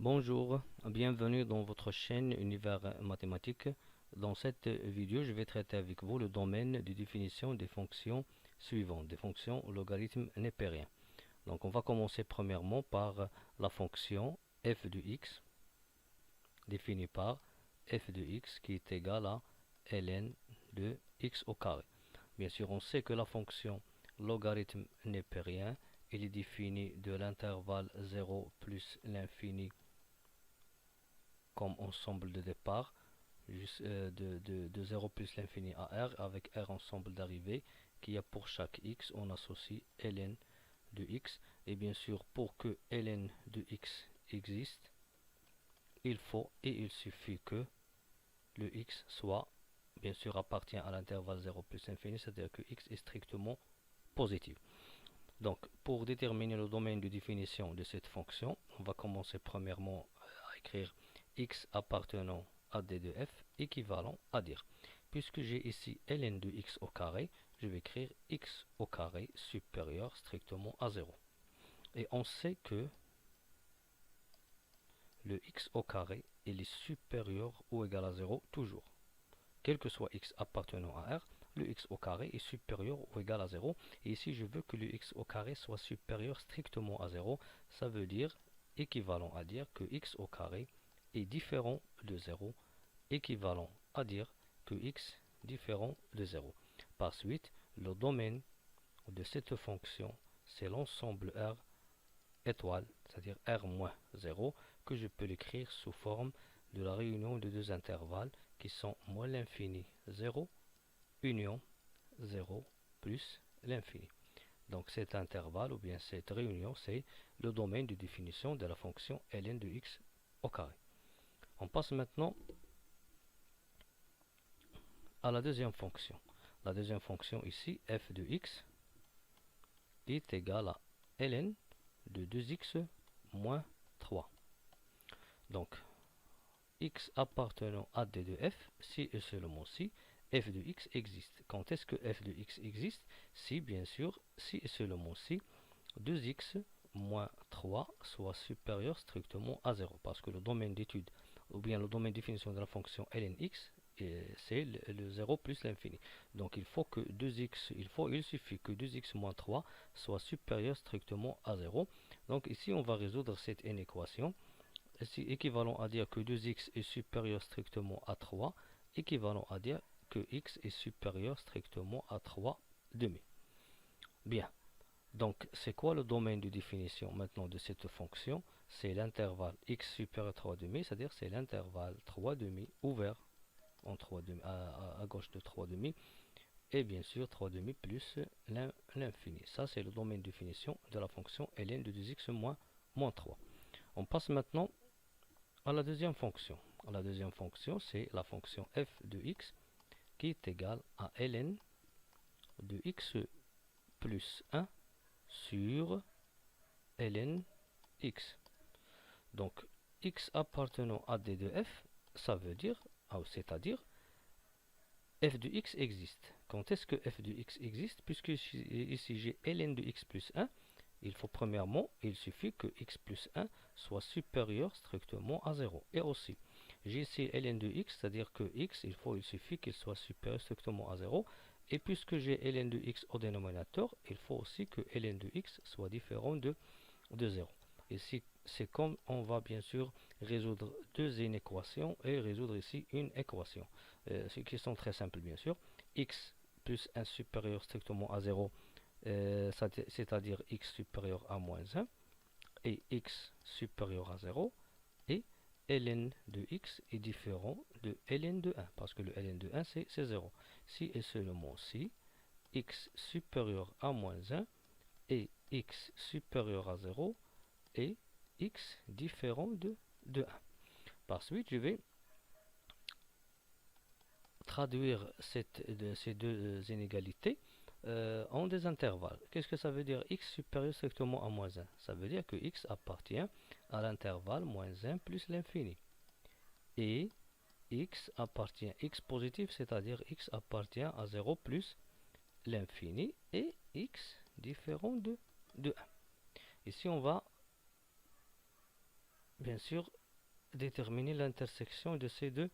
Bonjour, bienvenue dans votre chaîne Univers Mathématique. Dans cette vidéo, je vais traiter avec vous le domaine de définition des fonctions suivantes, des fonctions au logarithme népérien. Donc on va commencer premièrement par la fonction f de x, définie par f de x qui est égal à ln de x au carré. Bien sûr, on sait que la fonction logarithme népérien, il est défini de l'intervalle 0 plus l'infini comme ensemble de départ de 0 plus l'infini à r avec r ensemble d'arrivée qui a pour chaque x on associe ln de x, et bien sûr pour que ln de x existe il faut et il suffit que le x soit bien sûr appartient à l'intervalle 0 plus infini, c'est-à-dire que x est strictement positif. Donc pour déterminer le domaine de définition de cette fonction, on va commencer premièrement à écrire x appartenant à d de f équivalent à dire. Puisque j'ai ici ln de x au carré, je vais écrire x au carré supérieur strictement à 0. Et on sait que le x au carré il est supérieur ou égal à 0 toujours. Quel que soit x appartenant à R, le x au carré est supérieur ou égal à 0. Et ici, je veux que le x au carré soit supérieur strictement à 0. Ça veut dire, équivalent à dire que x au carré est différent de 0, équivalent à dire que x différent de 0. Par suite, le domaine de cette fonction, c'est l'ensemble R étoile, c'est-à-dire R moins 0, que je peux l'écrire sous forme de la réunion de deux intervalles qui sont moins l'infini 0, union 0 plus l'infini. Donc cet intervalle ou bien cette réunion, c'est le domaine de définition de la fonction ln de x au carré. On passe maintenant à la deuxième fonction. La deuxième fonction ici, f de x, est égal à ln de 2x moins 3. Donc x appartenant à d de f, si et seulement si f de x existe. Quand est-ce que f de x existe? Si, bien sûr, si et seulement si 2x moins 3 soit supérieur strictement à 0. Parce que le domaine d'étude, ou bien le domaine de définition de la fonction ln x, c'est le 0 plus l'infini. Donc il faut que 2x, il suffit que 2x moins 3 soit supérieur strictement à 0. Donc ici on va résoudre cette inéquation. C'est équivalent à dire que 2x est supérieur strictement à 3, équivalent à dire que x est supérieur strictement à 3 demi. Bien, donc c'est quoi le domaine de définition maintenant de cette fonction? C'est l'intervalle x supérieur à 3 demi, c'est-à-dire c'est l'intervalle 3 demi ouvert en 3 demi, à gauche de 3 demi, et bien sûr 3 demi plus l'infini. Ça c'est le domaine de définition de la fonction ln de 2x moins 3. On passe maintenant à la deuxième fonction. La deuxième fonction, c'est la fonction f de x qui est égale à ln de x plus 1 sur ln x. Donc, x appartenant à d de f, ça veut dire, c'est-à-dire, f de x existe. Quand est-ce que f de x existe? Puisque ici j'ai ln de x plus 1, il faut premièrement, il suffit que x plus 1 soit supérieur strictement à 0. Et aussi, j'ai ici ln de x, c'est-à-dire que x, il suffit qu'il soit supérieur strictement à 0. Et puisque j'ai ln de x au dénominateur, il faut aussi que ln de x soit différent de 0. Ici, c'est comme on va bien sûr résoudre deux inéquations et résoudre ici une équation. Ce qui sont très simples bien sûr. X plus 1 supérieur strictement à 0, c'est-à-dire x supérieur à moins 1 et x supérieur à 0, et ln de x est différent de ln de 1 parce que le ln de 1 c'est 0. Si et seulement si x supérieur à moins 1 et x supérieur à 0 et x différent de 1. Par suite, je vais traduire ces deux inégalités en des intervalles. Qu'est-ce que ça veut dire x supérieur strictement à moins 1? Ça veut dire que x appartient à l'intervalle moins 1 plus l'infini. Et x appartient, x positif, c'est-à-dire x appartient à 0 plus l'infini et x différent de 1. Ici, on va bien sûr, déterminer l'intersection de ces deux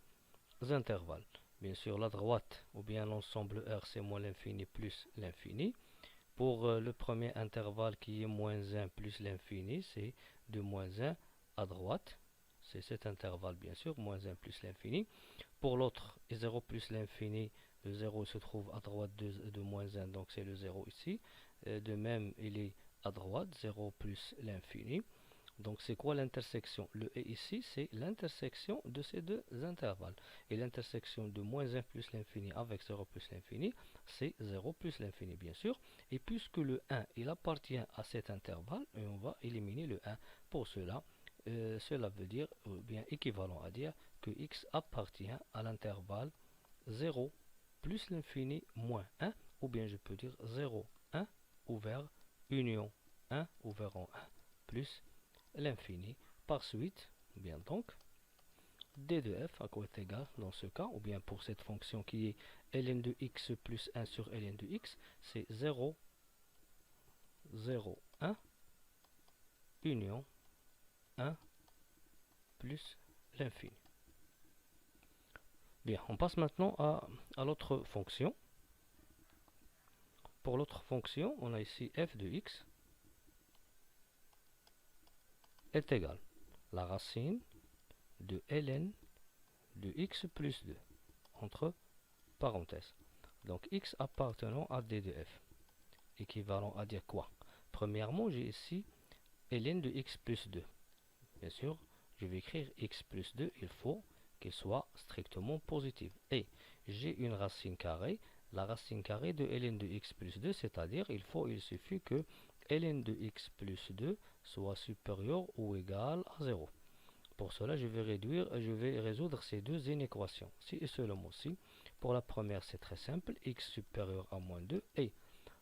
intervalles. Bien sûr, la droite, ou bien l'ensemble R, c'est moins l'infini plus l'infini. Pour le premier intervalle qui est moins 1 plus l'infini, c'est de moins 1 à droite. C'est cet intervalle, bien sûr, moins 1 plus l'infini. Pour l'autre, 0 plus l'infini, le 0 se trouve à droite de moins 1, donc c'est le 0 ici. De même, il est à droite, 0 plus l'infini. Donc c'est quoi l'intersection? Le et ici, c'est l'intersection de ces deux intervalles. Et l'intersection de moins 1 plus l'infini avec 0 plus l'infini, c'est 0 plus l'infini, bien sûr. Et puisque le 1, il appartient à cet intervalle, on va éliminer le 1. Pour cela, cela veut dire, ou bien équivalent à dire, que x appartient à l'intervalle 0 plus l'infini moins 1, ou bien je peux dire 0, 1 ouvert, union 1 ouvert en 1 plus l'infini. Par suite, bien donc, d de f à quoi est égal dans ce cas, ou bien pour cette fonction qui est ln de x plus 1 sur ln de x, c'est 0, 0, 1, union 1 plus l'infini. Bien, on passe maintenant à l'autre fonction. Pour l'autre fonction, on a ici f de x est égal à la racine de ln de x plus 2, entre parenthèses. Donc x appartenant à d de f, équivalent à dire quoi? Premièrement, j'ai ici ln de x plus 2. Bien sûr, je vais écrire x plus 2, il faut qu'il soit strictement positif. Et j'ai une racine carrée, la racine carrée de ln de x plus 2, c'est-à-dire il suffit que ln de x plus 2 soit supérieur ou égal à 0. Pour cela, je vais résoudre ces deux inéquations, ci et seulement ci. Pour la première, c'est très simple, x supérieur à moins 2, et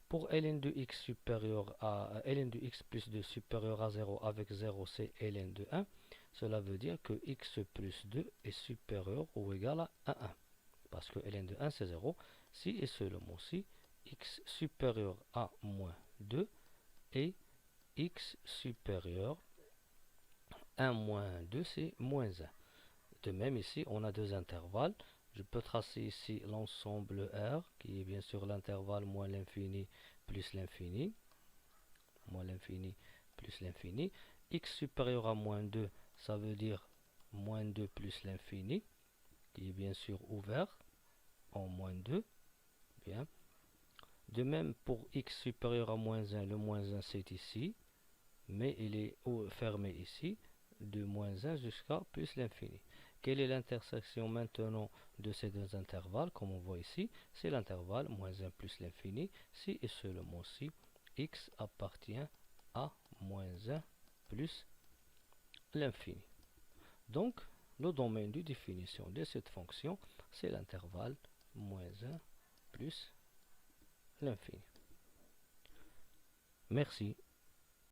pour ln de x supérieur à ln de x plus 2 supérieur à 0 avec 0, c'est ln de 1. Cela veut dire que x plus 2 est supérieur ou égal à 1. Parce que ln de 1, c'est 0. Si et seulement si, x supérieur à moins 2 et x supérieur à 1 moins 2, c'est moins 1. De même, ici, on a deux intervalles. Je peux tracer ici l'ensemble R, qui est bien sûr l'intervalle moins l'infini plus l'infini. Moins l'infini plus l'infini. X supérieur à moins 2, ça veut dire moins 2 plus l'infini, qui est bien sûr ouvert en moins 2. Bien. De même, pour x supérieur à moins 1, le moins 1 c'est ici, mais il est fermé ici, de moins 1 jusqu'à plus l'infini. Quelle est l'intersection maintenant de ces deux intervalles? Comme on voit ici, c'est l'intervalle moins 1 plus l'infini, si et seulement si x appartient à moins 1 plus l'infini. Donc, le domaine de définition de cette fonction, c'est l'intervalle moins 1 plus l'infini. Merci.